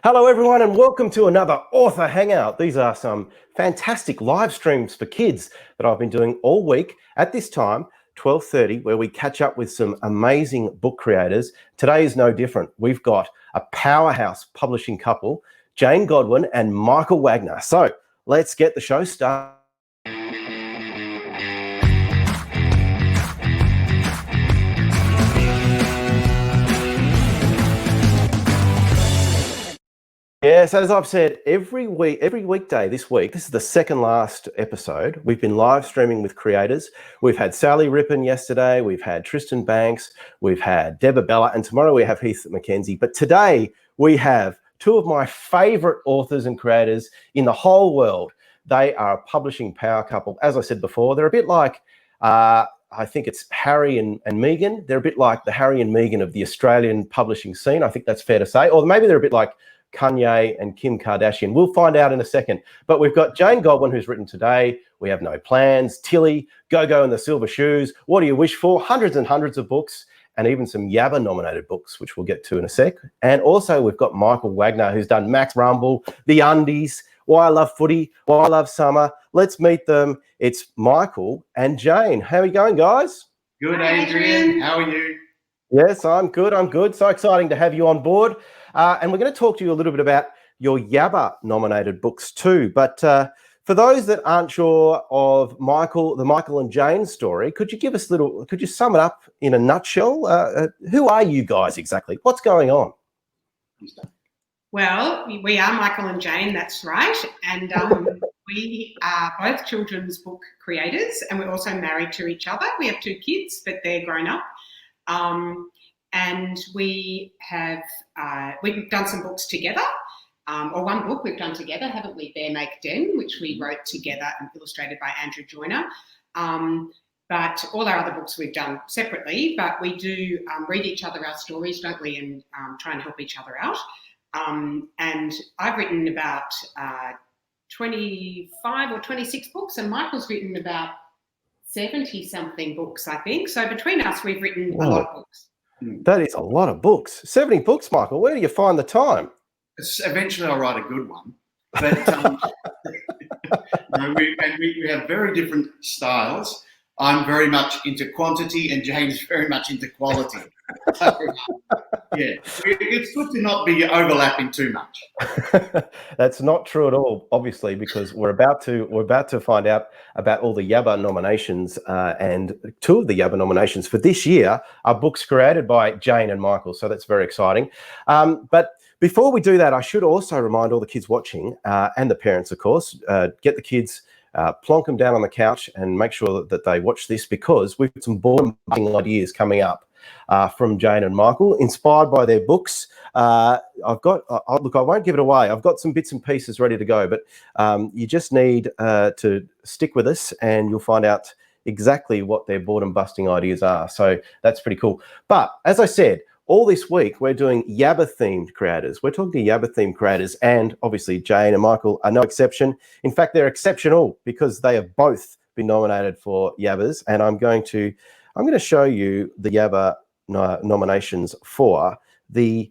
Hello everyone and welcome to another author hangout. These are some fantastic live streams for kids that I've been doing all week at this time, 12:30, where we catch up with some amazing book creators. Today is no different. We've got a powerhouse publishing couple, Jane Godwin and Michael Wagner. So let's get the show started. Yes, as I've said, every weekday this week, this is the second last episode, we've been live streaming with creators. We've had Sally Rippon yesterday, we've had Tristan Banks, we've had Deborah Bella, and tomorrow we have Heath McKenzie. But today we have two of my favourite authors and creators in the whole world. They are a publishing power couple. As I said before, they're a bit like, I think it's Harry and Meghan. They're a bit like the Harry and Meghan of the Australian publishing scene. I think that's fair to say. Or maybe they're a bit like Kanye and Kim Kardashian. We'll find out in a second. But we've got Jane Godwin, who's written Today, We Have No Plans, Tilly, Go-Go and the Silver Shoes, What Do You Wish For? Hundreds and hundreds of books, and even some YABBA nominated books, which we'll get to in a sec. And also we've got Michael Wagner, who's done Max Rumble, The Undies, Why I Love Footy, Why I Love Summer. Let's meet them. It's Michael and Jane. How are you going, guys? Good, Adrian. How are you? Yes, I'm good. I'm good. So exciting to have you on board. And we're going to talk to you a little bit about your YABBA nominated books too. But for those that aren't sure of the Michael and Jane story, could you sum it up in a nutshell? Who are you guys exactly? What's going on? Well, we are Michael and Jane, that's right. And we are both children's book creators, and we're also married to each other. We have two kids, but they're grown up. And we've done some books together, or one book we've done together, haven't we? Bear Make Den, which we wrote together and illustrated by Andrew Joyner. But all our other books we've done separately, but we do read each other our stories, don't we, and try and help each other out. And I've written about 25 or 26 books, and Michael's written about 70-something books, I think. So between us, we've written a lot of books. That is a lot of books. 70 books, Michael. Where do you find the time? Eventually I'll write a good one. But we have very different styles. I'm very much into quantity and Jane's very much into quality. So, yeah, it's good to not be overlapping too much. That's not true at all, obviously, because we're about to find out about all the YABBA nominations, and two of the YABBA nominations for this year are books created by Jane and Michael. So that's very exciting. But before we do that, I should also remind all the kids watching and the parents, of course, get the kids. Plonk them down on the couch and make sure that they watch this, because we've got some boredom ideas coming up from Jane and Michael, inspired by their books. Look, I won't give it away. I've got some bits and pieces ready to go, but you just need to stick with us and you'll find out exactly what their boredom busting ideas are. So that's pretty cool. But as I said, all this week, we're doing YABBA-themed creators. We're talking to YABBA-themed creators, and obviously Jane and Michael are no exception. In fact, they're exceptional because they have both been nominated for YABBAs, and I'm going to show you the YABBA nominations for the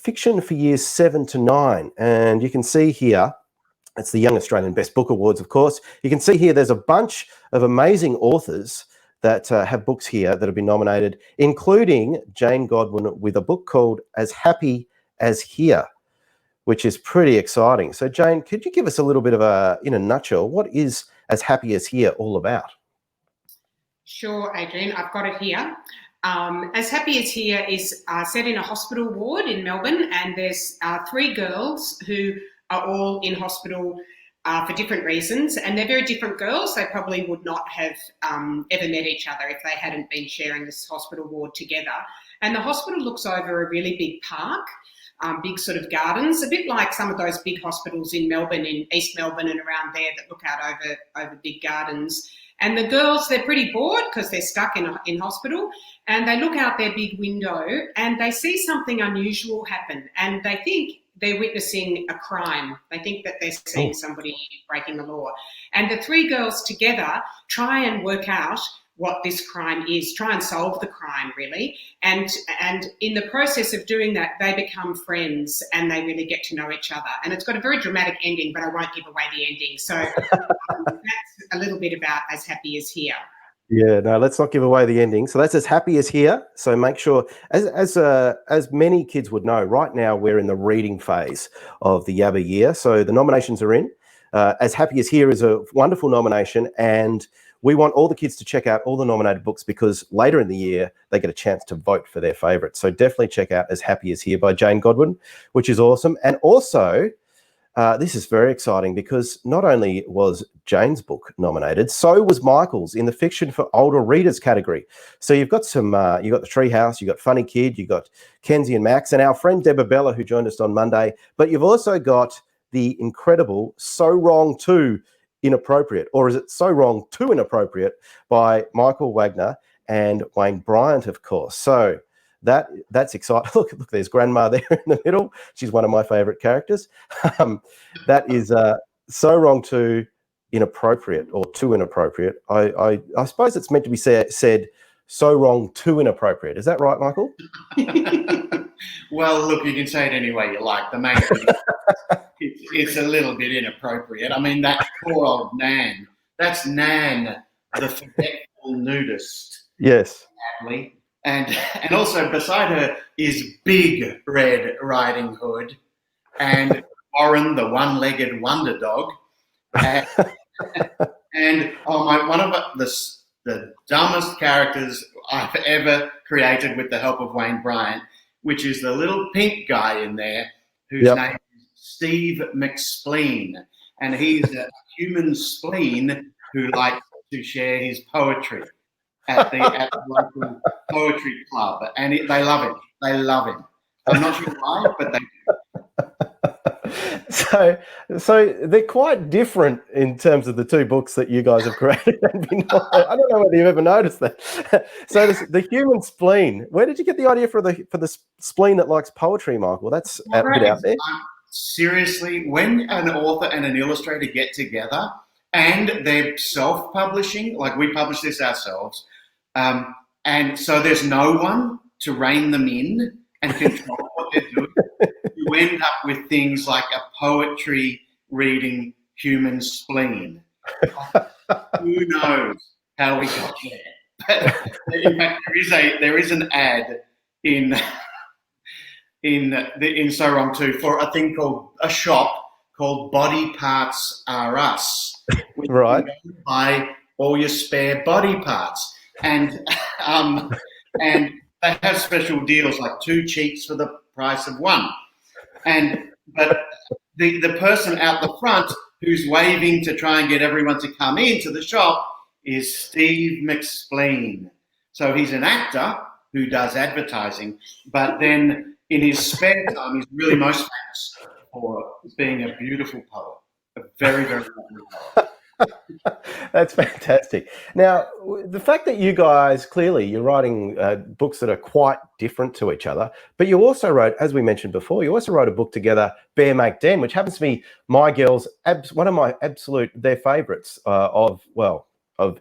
fiction for years 7 to 9. And you can see here, it's the Young Australian Best Book Awards, of course. You can see here there's a bunch of amazing authors that have books here that have been nominated, including Jane Godwin with a book called As Happy as Here, which is pretty exciting. So Jane, could you give us a little bit of in a nutshell, what is As Happy as Here all about? Sure, Adrian, I've got it here. As Happy as Here is set in a hospital ward in Melbourne, and there's 3 girls who are all in hospital for different reasons, and they're very different girls. They probably would not have ever met each other if they hadn't been sharing this hospital ward together. And the hospital looks over a really big park, big sort of gardens, a bit like some of those big hospitals in Melbourne, in East Melbourne and around there, that look out over big gardens. And the girls, they're pretty bored because they're stuck in hospital, and they look out their big window and they see something unusual happen, and they think they're witnessing a crime. They think that they're seeing somebody breaking the law. And the 3 girls together try and work out what this crime is, try and solve the crime really. And in the process of doing that, they become friends and they really get to know each other. And it's got a very dramatic ending, but I won't give away the ending. So that's a little bit about As Happy As Here. Yeah, no, let's not give away the ending. So that's As Happy As Here. So make sure, as many kids would know, right now we're in the reading phase of the YABBA year. So the nominations are in. As Happy As Here is a wonderful nomination, and we want all the kids to check out all the nominated books because later in the year they get a chance to vote for their favourite. So definitely check out As Happy As Here by Jane Godwin, which is awesome. And also, this is very exciting because not only was Jane's book nominated, so was Michael's in the fiction for older readers category. So you've got some, you got The Treehouse, you got Funny Kid, you got Kenzie and Max, and our friend Deborah Bella who joined us on Monday. But you've also got the incredible So Wrong Too Inappropriate, or is it So Wrong Too Inappropriate by Michael Wagner and Wayne Bryant, of course. So that's exciting. Look, there's Grandma there in the middle. She's one of my favourite characters. That is So Wrong Too Inappropriate, or Too Inappropriate. I suppose it's meant to be said So Wrong Too Inappropriate. Is that right, Michael? Well, look, you can say it any way you like. The main thing it's a little bit inappropriate. I mean, that poor old Nan. That's Nan, the forgetful nudist. Yes. Sadly. And also beside her is Big Red Riding Hood and Warren, the one-legged wonder dog. And one of the dumbest characters I've ever created with the help of Wayne Bryant, which is the little pink guy in there whose name is Steve McSpleen. And he's a human spleen who likes to share his poetry at the local poetry club. And they love him. They love him. I'm not sure why, but they do. So they're quite different in terms of the two books that you guys have created. I don't know whether you've ever noticed that. So the human spleen. Where did you get the idea for the spleen that likes poetry, Michael? That's a bit out there. Seriously, when an author and an illustrator get together and they're self-publishing, like we publish this ourselves, and so there's no one to rein them in and control what they're doing. You end up with things like a poetry reading human spleen. Who knows how we got there? But in fact, there is an ad in So Wrong Too for a thing called a shop called Body Parts Are Us. Right. You can buy all your spare body parts, and they have special deals like 2 cheeks for the price of 1. But the person out the front who's waving to try and get everyone to come into the shop is Steve McSpleen. So he's an actor who does advertising, but then in his spare time, he's really most famous for being a beautiful poet, a very, very lovely poet. That's fantastic. Now, the fact that you guys, clearly, you're writing books that are quite different to each other, but you also wrote, as we mentioned before, you also wrote a book together, Bear Make Den, which happens to be my girls' one of my their favourites of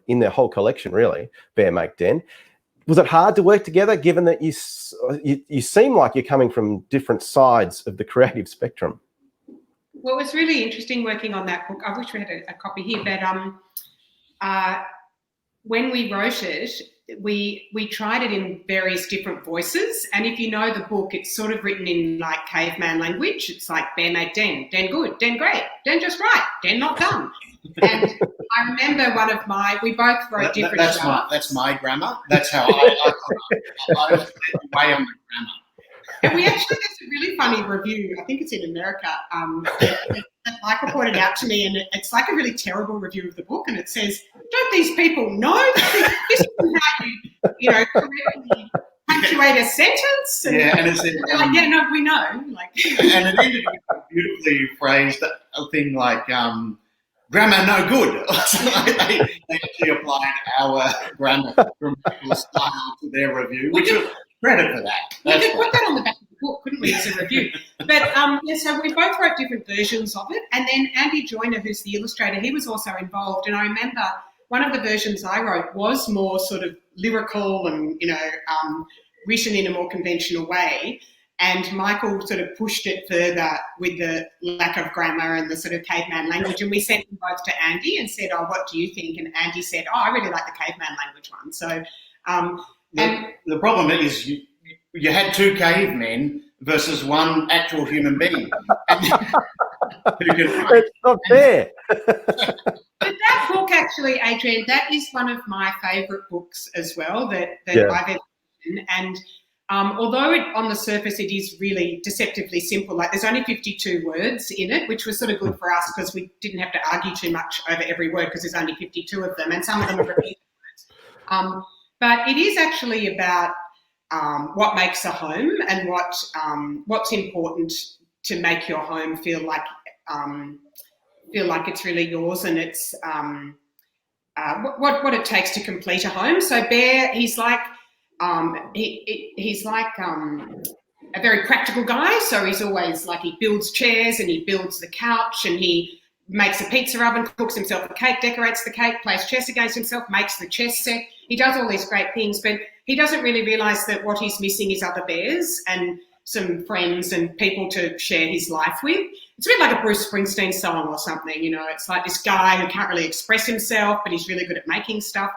in their whole collection, really, Bear Make Den. Was it hard to work together, given that you seem like you're coming from different sides of the creative spectrum? Well, it was really interesting working on that book. I wish we had a copy here, but when we wrote it, we tried it in various different voices. And if you know the book, it's sort of written in like caveman language. It's like Bear Made Den, Den good, Den great, Den just right, Den not done. And I remember we both wrote different stuff. That's my grammar. That's how I was way on the grammar. And there's a really funny review, I think it's in America, that Michael pointed out to me, and it's like a really terrible review of the book, and it says, don't these people know that this is how you correctly punctuate a sentence? And and it's like, yeah, no, we know. Like, and it ended with a beautifully phrased thing like, grammar no good. They actually applied our grammatical style to their review, which was credit for that. We could put that on the back of the book, couldn't we, as a review? But so we both wrote different versions of it. And then Andy Joyner, who's the illustrator, he was also involved. And I remember one of the versions I wrote was more sort of lyrical and, written in a more conventional way. And Michael sort of pushed it further with the lack of grammar and the sort of caveman language. And we sent them both to Andy and said, what do you think? And Andy said, I really like the caveman language one. So, the problem is you had two cavemen versus one actual human being. It's not fair. But that book, actually, Adrian, that is one of my favourite books as well that I've ever written. And although on the surface it is really deceptively simple, like there's only 52 words in it, which was sort of good for us because we didn't have to argue too much over every word because there's only 52 of them, and some of them are repeated words. But it is actually about what makes a home and what's important to make your home feel like it's really yours, and it's what it takes to complete a home. So Bear, he's like he's like a very practical guy. So he's always like, he builds chairs and he builds the couch and he makes a pizza oven, cooks himself a cake, decorates the cake, plays chess against himself, makes the chess set. He does all these great things, but he doesn't really realise that what he's missing is other bears and some friends and people to share his life with. It's a bit like a Bruce Springsteen song or something, It's like this guy who can't really express himself, but he's really good at making stuff.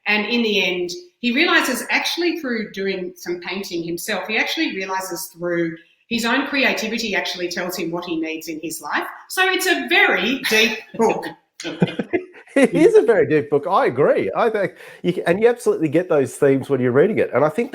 And in the end, he realises actually through doing some painting himself, he actually realises through his own creativity actually tells him what he needs in his life. So it's a very deep book. It is a very deep book. I agree. I think you absolutely get those themes when you're reading it. And I think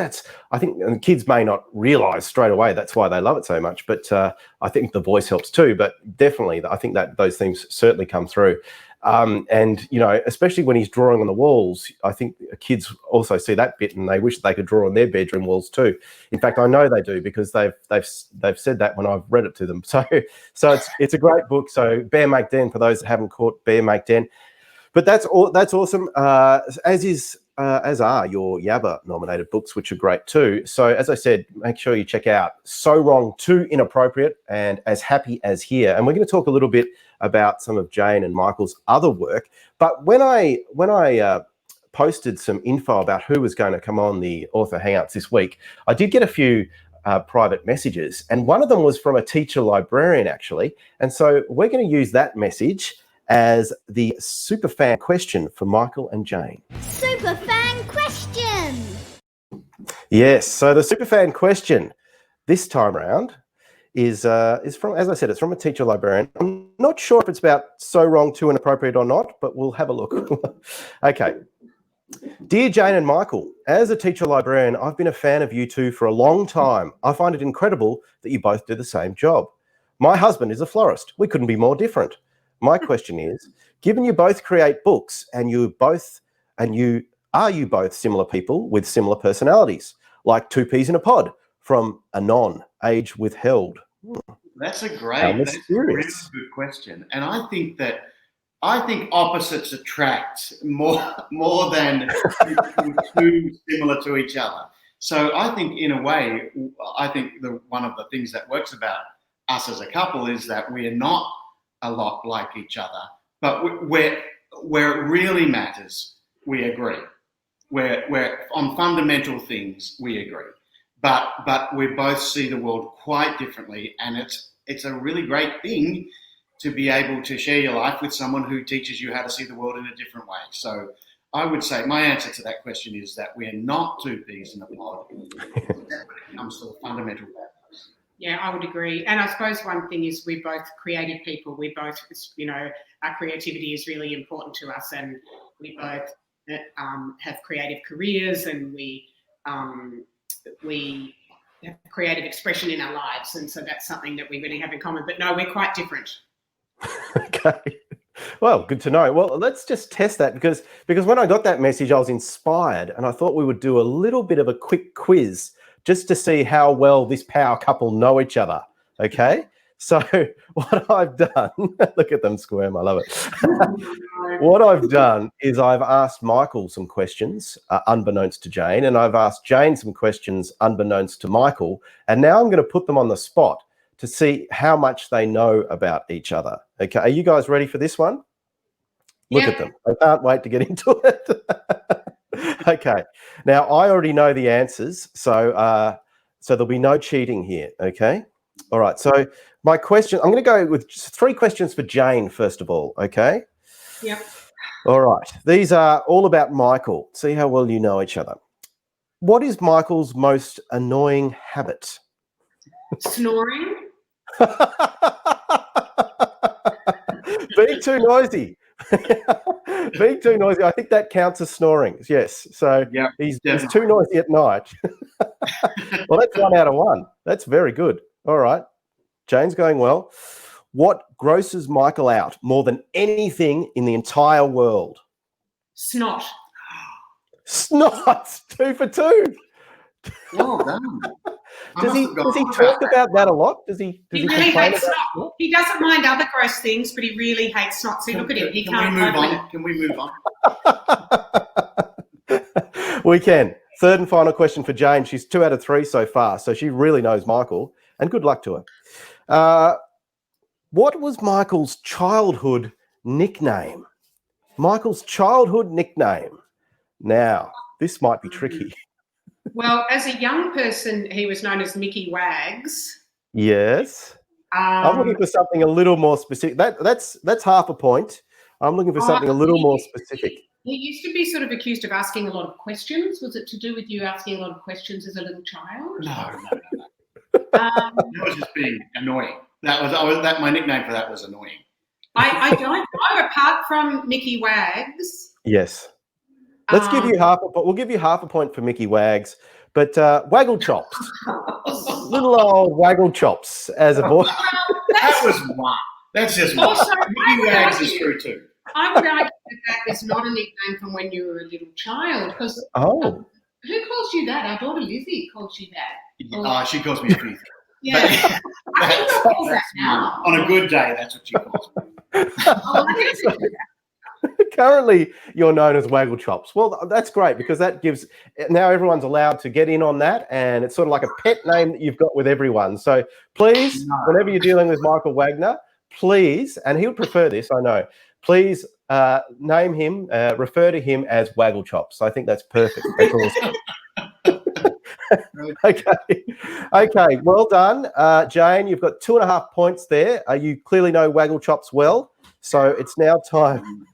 and kids may not realise straight away that's why they love it so much. But I think the voice helps too. But definitely, I think that those themes certainly come through. And especially when he's drawing on the walls, I think kids also see that bit and they wish they could draw on their bedroom walls too. In fact, I know they do because they've said that when I've read it to them. So it's a great book. So Bear Make Den, for those that haven't caught Bear Make Den. But that's awesome. As are your YABBA nominated books, which are great too. So as I said, make sure you check out So Wrong, Too Inappropriate, and As Happy as Here. And we're going to talk a little bit about some of Jane and Michael's other work. But when I posted some info about who was going to come on the author Hangouts this week, I did get a few private messages, and one of them was from a teacher librarian actually. And so we're going to use that message as the superfan question for Michael and Jane. Superfan question! Yes, so the superfan question this time around is from, as I said, it's from a teacher librarian. I'm not sure if it's about So Wrong, Too Inappropriate or not, but we'll have a look. Okay. Dear Jane and Michael, as a teacher librarian, I've been a fan of you two for a long time. I find it incredible that you both do the same job. My husband is a florist. We couldn't be more different. My question is, given you both create books and you both similar people with similar personalities, like two peas in a pod from Anon, age withheld? That's a really good question. And I think opposites attract more than two similar to each other. So I think in a way, one of the things that works about us as a couple is that we're not a lot like each other, but where it really matters, we agree. Where on fundamental things we agree, but we both see the world quite differently, and it's a really great thing to be able to share your life with someone who teaches you how to see the world in a different way. So I would say my answer to that question is that we're not two peas in a pod when it comes to the fundamental values. Yeah, I would agree. And I suppose one thing is we're both creative people. We both, our creativity is really important to us, and we both have creative careers, and we have creative expression in our lives. And so that's something that we really have in common. But no, we're quite different. Okay. Well, good to know. Well, let's just test that because when I got that message, I was inspired and I thought we would do a little bit of a quick quiz just to see how well this power couple know each other. Okay. So what I've done, look at them squirm, I love it. What I've done is I've asked Michael some questions unbeknownst to Jane, and I've asked Jane some questions unbeknownst to Michael, and now I'm going to put them on the spot to see how much they know about each other. Okay, are you guys ready for this one? Look Yep. at them. I can't wait to get into it. Okay. Now, I already know the answers, so there'll be no cheating here, okay? All right. So my question, I'm going to go with just 3 questions for Jane, first of all, okay? Yep. All right. These are all about Michael. See how well you know each other. What is Michael's most annoying habit? Snoring. Being too noisy. Being too noisy. I think that counts as snoring. Yes. So Yeah, he's definitely. too noisy at night. Well, that's 1 out of 1. That's very good. All right. Jane's going well. What grosses Michael out more than anything in the entire world? Snot. Snot. 2 for 2. Well done. Does he talk about that a lot? Does he He really complain hates about snot. He doesn't mind other gross things, but he really hates snot. See, look at him. He can't Can we move cope with on? Can we move on? We can. Third and final question for Jane. She's 2 out of 3 so far, so she really knows Michael, and good luck to her. What was Michael's childhood nickname? Michael's childhood nickname. Now, this might be tricky. Well, as a young person, he was known as Mickey Wags. Yes. I'm looking for something a little more specific. That's half a point. I'm looking for something a little more specific. He used to be sort of accused of asking a lot of questions. Was it to do with you asking a lot of questions as a little child? No. That was just being annoying. My nickname for that was annoying. I don't know. Apart from Mickey Wags. Yes. Let's give you we'll give you half a point for Mickey Wags, but Waggle-Chops. Little old Waggle-Chops as a boy. That was 1. That's just 1. Also, Mickey Wags is true too. I would argue that is not a nickname from when you were a little child, because who calls you that? Our daughter Lizzie calls you that. She calls me a few things. Yeah. I think they'll call that now. On a good day, that's what she calls me. Currently, you're known as Waggle-Chops. Well, that's great because that gives now everyone's allowed to get in on that, and it's sort of like a pet name that you've got with everyone. So please, whenever you're dealing with Michael Wagner, please, and he would prefer this, I know. Please name him, refer to him as Waggle-Chops. I think that's perfect. That's awesome. Okay. Well done, Jane. You've got 2.5 points there. You clearly know Waggle-Chops well, so it's now time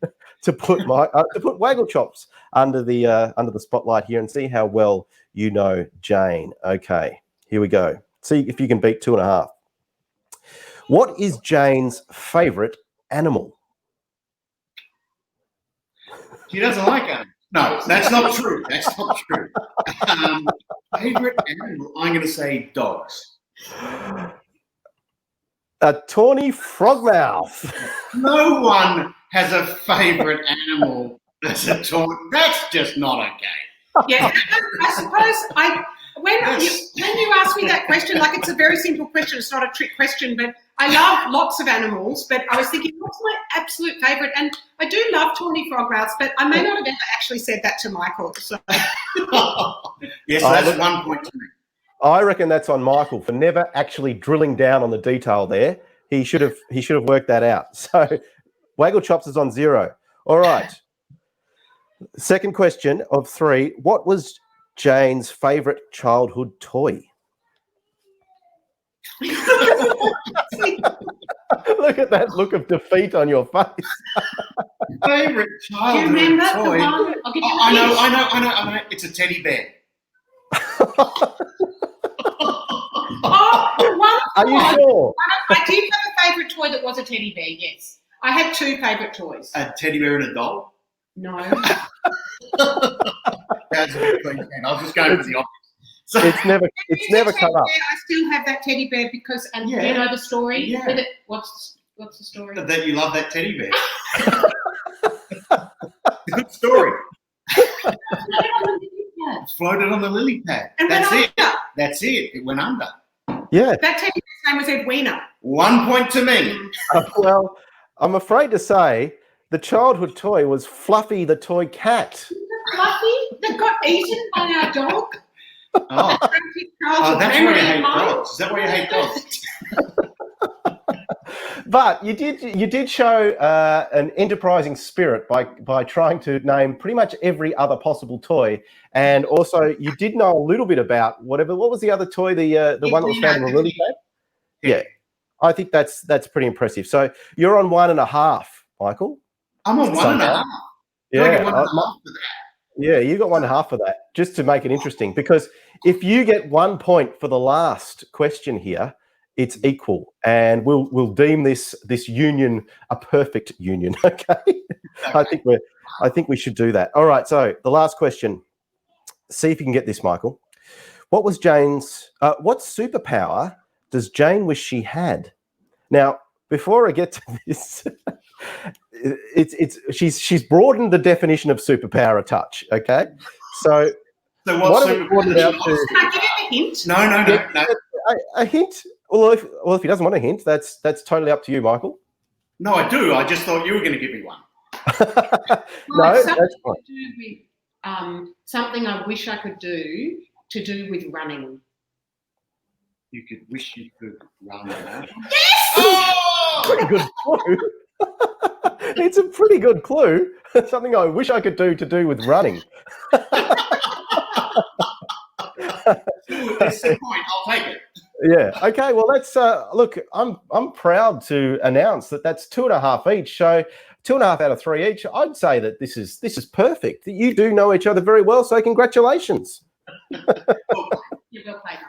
to put Waggle-Chops under the spotlight here and see how well you know Jane. Okay, here we go. See if you can beat 2.5. What is Jane's favourite animal? She doesn't like it. No, that's not true. That's not true. Favorite animal? I'm going to say dogs. A Tawny Frogmouth. No one has a favorite animal that's a tawny. That's just not okay. Yeah, I suppose when you ask me that question, like it's a very simple question, it's not a trick question, but I love lots of animals, but I was thinking, what's my absolute favourite? And I do love Tawny Frogmouths, but I may not have ever actually said that to Michael. So. Yes, that's 1 point to me. I reckon that's on Michael for never actually drilling down on the detail there. He should have worked that out. So Waggle-Chops is on 0. All right. Second question of 3. What was Jane's favourite childhood toy? Look at that look of defeat on your face. Favorite childhood Do you remember toy? the one? I'll give you I know. It's a teddy bear. Are you sure? I did have a favourite toy that was a teddy bear, yes. I had 2 favourite toys. A teddy bear and a doll? No. That's a bit clean. I was just going for the obvious. So, it's never come up. I still have that teddy bear because, and Yeah. you know the story Yeah. with it. What's the story? that you love that teddy bear. It's a good story. It's floated on the lily pad. And That's went it. That's it. It went under. Yeah. That teddy bear's name was Edwina. 1 point to me. Well, I'm afraid to say the childhood toy was Fluffy the toy cat. Fluffy that got eaten by our dog. Oh, that's why you hate dogs. Is that why you hate dogs? But you did show an enterprising spirit by trying to name pretty much every other possible toy, and also you did know a little bit about what was the other toy, the one that was found in the lily pad? Yeah, I think that's pretty impressive. So you're on 1.5, Michael. I'm on 1.5. Yeah, I get 1.5 for that. Yeah, you got 1.5 for that, just to make it interesting. Because if you get 1 point for the last question here, it's equal, and we'll deem this union a perfect union. Okay, I think we should do that. All right. So the last question. See if you can get this, Michael. What superpower does Jane wish she had? Now, before I get to this, she's broadened the definition of superpower a touch. Okay, so what superpower? Can I give him a hint? No. A hint. Well, if he doesn't want a hint, that's totally up to you, Michael. No, I do. I just thought you were going to give me one. No, that's fine. To do with something I wish I could do to do with running. You could wish you could run. Yes! Oh! Pretty good clue. It's a pretty good clue. Something I wish I could do with running. It's the point. I'll take it. Yeah. Okay. Well, let's look. I'm proud to announce that's 2.5 each. So 2.5 out of 3 each. I'd say that this is perfect. That you do know each other very well. So congratulations. You will play now.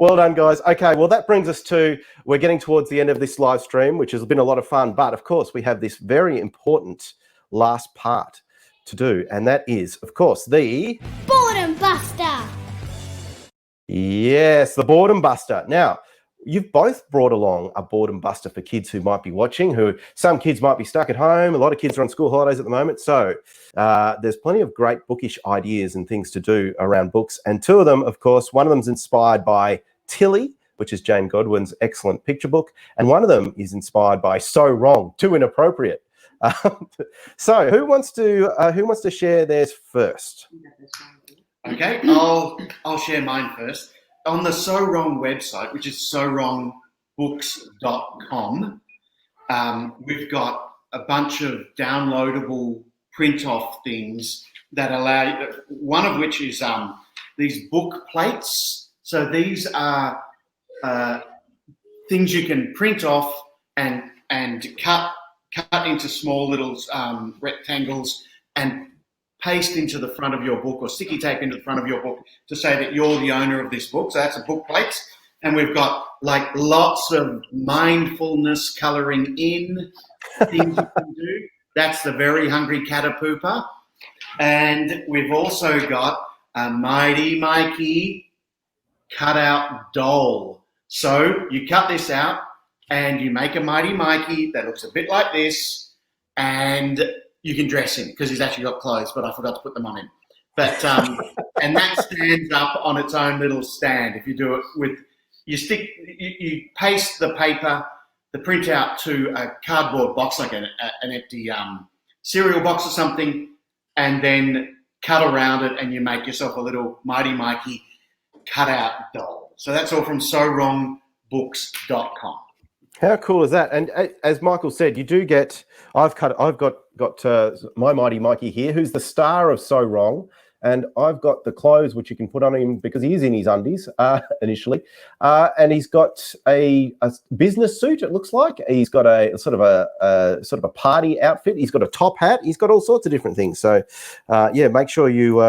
Well done, guys. Okay. Well, that brings us to we're getting towards the end of this live stream, which has been a lot of fun. But of course, we have this very important last part to do, and that is, of course, the Boredom Buster. Yes, the Boredom Buster. Now, you've both brought along a Boredom Buster for kids who might be watching, some kids might be stuck at home. A lot of kids are on school holidays at the moment. So there's plenty of great bookish ideas and things to do around books. And two of them, of course, one of them's inspired by Tilly, which is Jane Godwin's excellent picture book. And one of them is inspired by So Wrong, Too Inappropriate. So who wants to share theirs first? Okay, I'll share mine first. On the So Wrong website, which is sowrongbooks.com, we've got a bunch of downloadable print-off things that allow. One of which is these book plates. So these are things you can print off and cut into small little rectangles and paste into the front of your book, or sticky tape into the front of your book to say that you're the owner of this book. So that's a book plate. And we've got like lots of mindfulness colouring in things you can do. That's the Very Hungry Catapooper. And we've also got a Mighty Mikey cutout doll. So you cut this out and you make a Mighty Mikey that looks a bit like this, and you can dress him because he's actually got clothes, but I forgot to put them on him. But and that stands up on its own little stand. If you do it with, you paste the paper, the printout to a cardboard box, like an empty cereal box or something, and then cut around it, and you make yourself a little Mighty Mikey cutout doll. So that's all from sowrongbooks.com. How cool is that? And as Michael said, you do get. I've got my Mighty Mikey here, who's the star of So Wrong, and I've got the clothes which you can put on him because he is in his undies initially, and he's got a business suit. It looks like he's got a sort of a party outfit. He's got a top hat. He's got all sorts of different things. So yeah, make sure you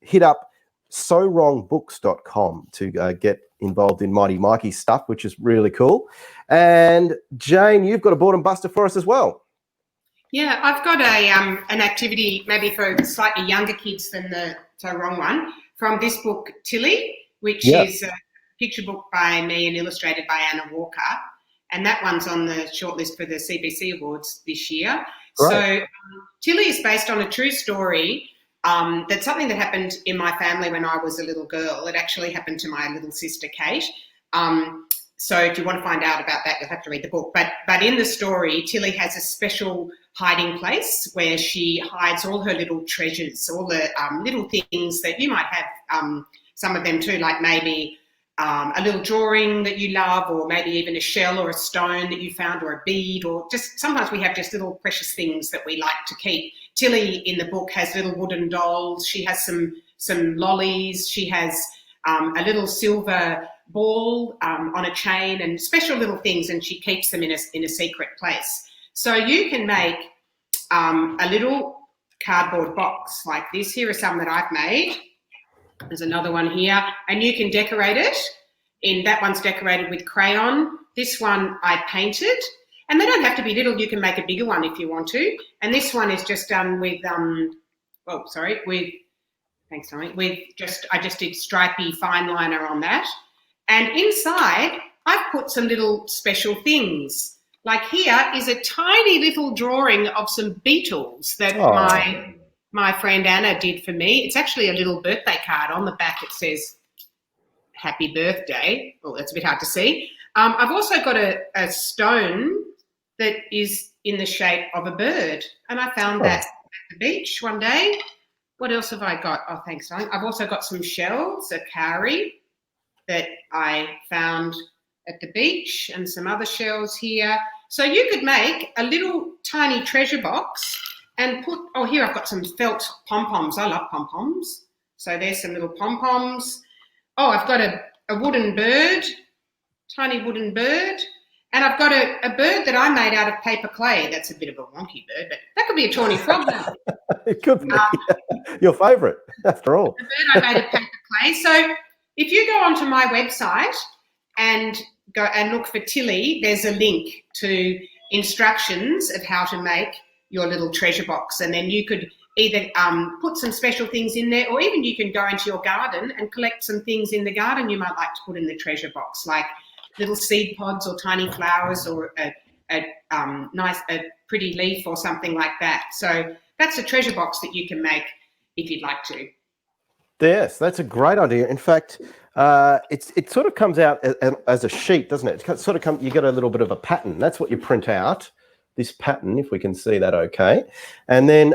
hit up sowrongbooks.com to get involved in Mighty Mikey's stuff, which is really cool. And Jane, you've got a Boredom Buster for us as well. Yeah, I've got an activity maybe for slightly younger kids than the So Wrong one, from this book Tilly, which is a picture book by me and illustrated by Anna Walker, and that one's on the shortlist for the CBC Awards this year. Great. So Tilly is based on a true story. That's something that happened in my family when I was a little girl. It actually happened to my little sister Kate. So if you want to find out about that, you'll have to read the book. But in the story, Tilly has a special hiding place where she hides all her little treasures, all the little things that you might have, some of them too, like maybe a little drawing that you love, or maybe even a shell or a stone that you found, or a bead, or just sometimes we have just little precious things that we like to keep. Tilly in the book has little wooden dolls. She has some lollies. She has a little silver ball on a chain and special little things, and she keeps them in a secret place. So you can make a little cardboard box like this. Here are some that I've made. There's another one here, and you can decorate it. That one's decorated with crayon. This one I painted, and they don't have to be little. You can make a bigger one if you want to. And this one is just done with I just did stripy fine liner on that. And inside, I've put some little special things. Like here is a tiny little drawing of some beetles that my friend Anna did for me. It's actually a little birthday card. On the back it says, happy birthday. Oh, that's a bit hard to see. I've also got a stone that is in the shape of a bird. And I found that at the beach one day. What else have I got? Oh, thanks, darling. I've also got some shells, a cowrie that I found at the beach, and some other shells here. So you could make a little tiny treasure box and here I've got some felt pom-poms. I love pom-poms. So there's some little pom-poms. Oh, I've got a wooden bird, tiny wooden bird. And I've got a bird that I made out of paper clay. That's a bit of a wonky bird, but that could be a Tawny Frogmouth. It could be. Your favourite, after all. The bird I made of paper clay. So if you go onto my website and go and look for Tilly, there's a link to instructions of how to make your little treasure box, and then you could either put some special things in there, or even you can go into your garden and collect some things in the garden you might like to put in the treasure box, like little seed pods or tiny flowers, or a pretty leaf or something like that. So that's a treasure box that you can make if you'd like to. Yes, that's a great idea. In fact, it sort of comes out as a sheet, doesn't it? It sort of you get a little bit of a pattern. That's what you print out, this pattern, if we can see that okay. And then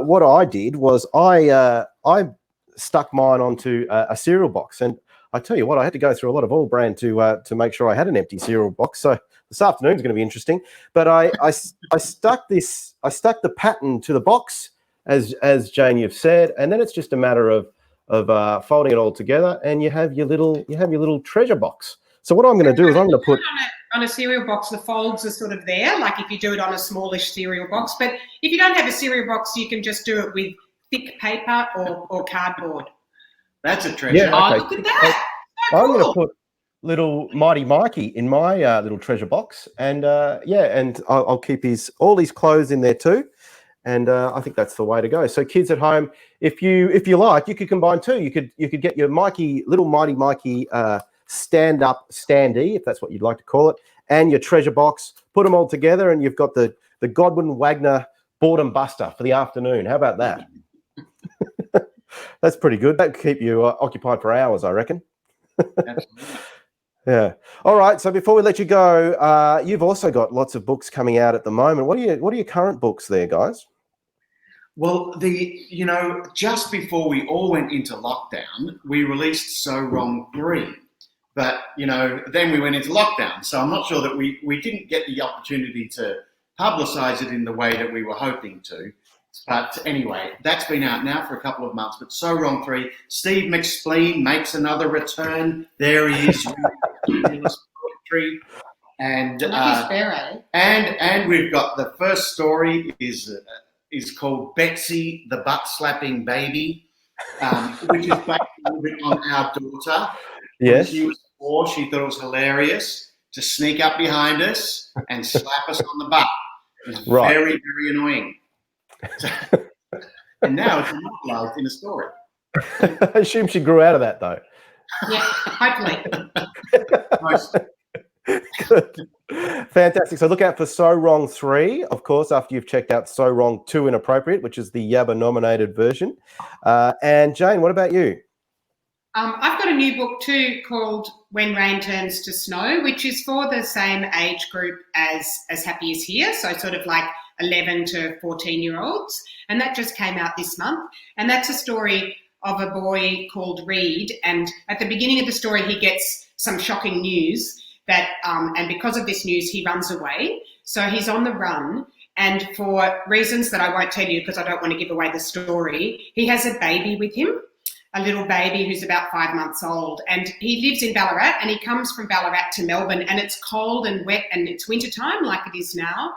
what I did was I stuck mine onto a cereal box. And I tell you what, I had to go through a lot of All Brand to make sure I had an empty cereal box. So this afternoon is going to be interesting. But I stuck the pattern to the box, as Jane, you've said, and then it's just a matter of folding it all together, and you have your little treasure box. So what I'm going to do is I'm going to put on a cereal box, the folds are sort of there, like if you do it on a smallish cereal box. But if you don't have a cereal box, you can just do it with thick paper or cardboard. That's a treasure. Yeah, okay. Oh, look at that. So I'm cool. going to put little Mighty Mikey in my little treasure box, and and I'll keep all his clothes in there too. And I think that's the way to go. So kids at home, if you like, you could combine two. You could get your little Mighty Mikey stand-up standee, if that's what you'd like to call it, and your treasure box. Put them all together, and you've got the Godwin Wagner boredom buster for the afternoon. How about that? That's pretty good. That could keep you occupied for hours, I reckon. Absolutely. Yeah. All right. So before we let you go, you've also got lots of books coming out at the moment. What are your current books there, guys? Well, just before we all went into lockdown, we released So Wrong 3. But, then we went into lockdown. So I'm not sure that we didn't get the opportunity to publicise it in the way that we were hoping to. But anyway, that's been out now for a couple of months. But So Wrong 3, Steve McSpleen makes another return. There he is. Poetry. And and we've got the first story is called Betsy the Butt Slapping Baby, which is based a little bit on our daughter. Yes. When she was 4, she thought it was hilarious to sneak up behind us and slap us on the butt. It was Right. very, very annoying. And now it's immortalized in a story. I assume she grew out of that, though. Yeah, hopefully. Most. Good. Fantastic. So look out for So Wrong 3, of course, after you've checked out So Wrong 2 Inappropriate, which is the YABBA nominated version. And Jane, what about you? I've got a new book too called When Rain Turns to Snow, which is for the same age group as Happy Is Here, so sort of like 11 to 14-year-olds. And that just came out this month. And that's a story of a boy called Reed, and at the beginning of the story, he gets some shocking news that, and because of this news, he runs away. So he's on the run, and for reasons that I won't tell you because I don't want to give away the story, he has a baby with him, a little baby who's about 5 months old, and he lives in Ballarat, and he comes from Ballarat to Melbourne, and it's cold and wet, and it's winter time like it is now.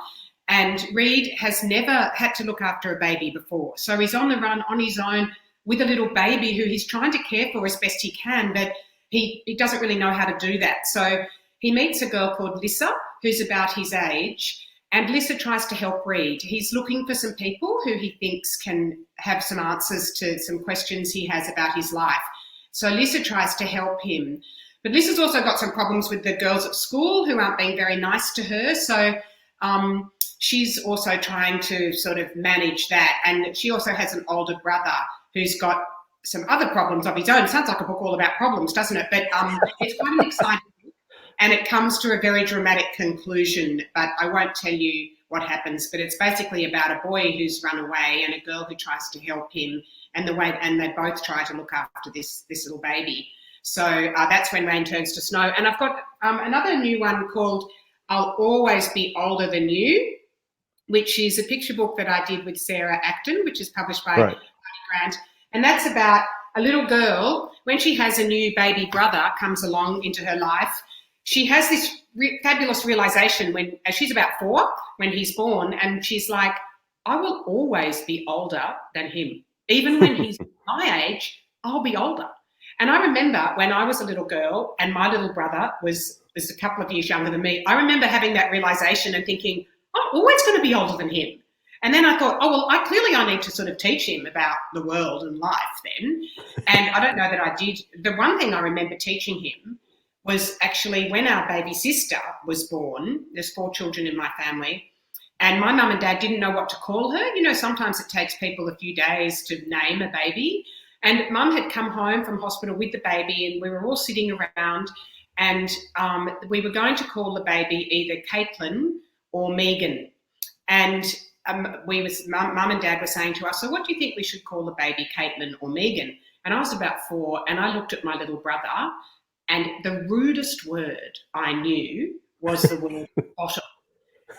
And Reed has never had to look after a baby before. So he's on the run on his own with a little baby who he's trying to care for as best he can, but he doesn't really know how to do that. So he meets a girl called Lissa, who's about his age, and Lissa tries to help Reed. He's looking for some people who he thinks can have some answers to some questions he has about his life. So Lissa tries to help him. But Lissa's also got some problems with the girls at school who aren't being very nice to her. So she's also trying to sort of manage that. And she also has an older brother who's got some other problems of his own. It sounds like a book all about problems, doesn't it? But it's quite an exciting book, and it comes to a very dramatic conclusion, but I won't tell you what happens. But it's basically about a boy who's run away and a girl who tries to help him, and they both try to look after this little baby. So that's when rain turns to snow. And I've got another new one called I'll Always Be Older Than You, which is a picture book that I did with Sarah Acton, which is published by Grant. And that's about a little girl, when she has a new baby brother comes along into her life, she has this fabulous realization as she's about 4, when he's born, and she's like, I will always be older than him. Even when he's my age, I'll be older. And I remember when I was a little girl and my little brother was a couple of years younger than me, I remember having that realization and thinking, I'm always going to be older than him. And then I thought, I need to sort of teach him about the world and life then. And I don't know that I did. The one thing I remember teaching him was actually when our baby sister was born. There's 4 children in my family, and my mum and dad didn't know what to call her. You know, sometimes it takes people a few days to name a baby. And mum had come home from hospital with the baby, and we were all sitting around, and we were going to call the baby either Caitlin or Megan. And mum and dad were saying to us, so what do you think we should call the baby, Caitlin or Megan? And I was about 4, and I looked at my little brother, and the rudest word I knew was the word bottom.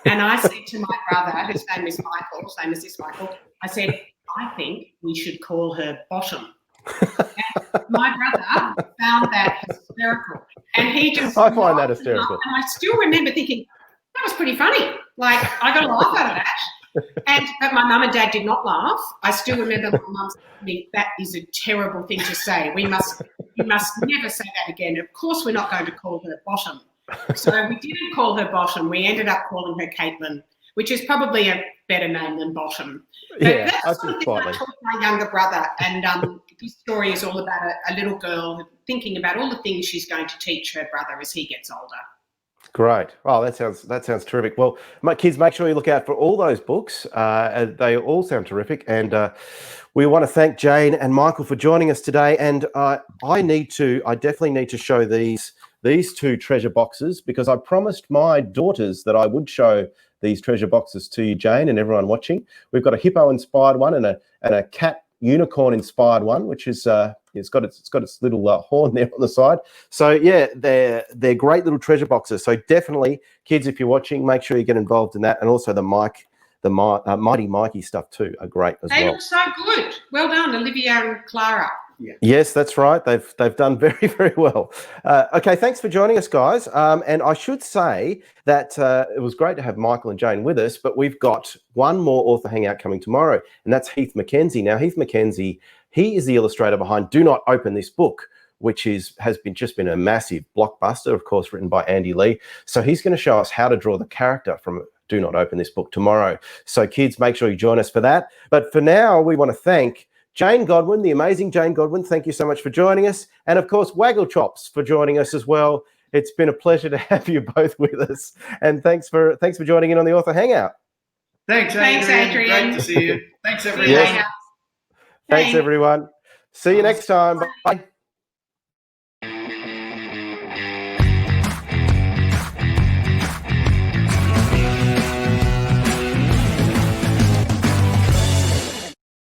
And I said to my brother, whose name is Michael, same as this Michael, I said, I think we should call her Bottom. And my brother found that hysterical. And he just I find that hysterical. And I still remember thinking, that was pretty funny. Like, I got a laugh out of that. But my mum and dad did not laugh. I still remember my mum saying, that is a terrible thing to say. You must never say that again. Of course we're not going to call her Bottom. So we didn't call her Bottom. We ended up calling her Caitlin, which is probably a better name than Bottom. But yeah, that's sort of thing I taught my younger brother. And this story is all about a little girl thinking about all the things she's going to teach her brother as he gets older. Great. Oh, that sounds terrific. Well, my kids, make sure you look out for all those books. They all sound terrific. And we want to thank Jane and Michael for joining us today. And I definitely need to show these 2 treasure boxes, because I promised my daughters that I would show these treasure boxes to you, Jane, and everyone watching. We've got a hippo-inspired one and a cat unicorn-inspired one, which is it's got its little horn there on the side. So yeah, they're great little treasure boxes. So definitely, kids, if you're watching, make sure you get involved in that, and also the Mighty Mikey stuff too are great as well. They look so good. Well done, Olivia and Clara. Yeah. Yes, that's right. They've done very, very well. Okay, thanks for joining us, guys. And I should say that it was great to have Michael and Jane with us, but we've got one more author hangout coming tomorrow, and that's Heath McKenzie. Now, Heath McKenzie, he is the illustrator behind Do Not Open This Book, which has just been a massive blockbuster, of course, written by Andy Lee. So he's going to show us how to draw the character from Do Not Open This Book tomorrow. So kids, make sure you join us for that. But for now, we want to thank Jane Godwin, the amazing Jane Godwin. Thank you so much for joining us. And of course, Waggle-Chops for joining us as well. It's been a pleasure to have you both with us. And thanks for joining in on the Author Hangout. Thanks, Adrian. Great to see you. Thanks, everyone. Yes. Thanks, everyone. See you next time. Bye.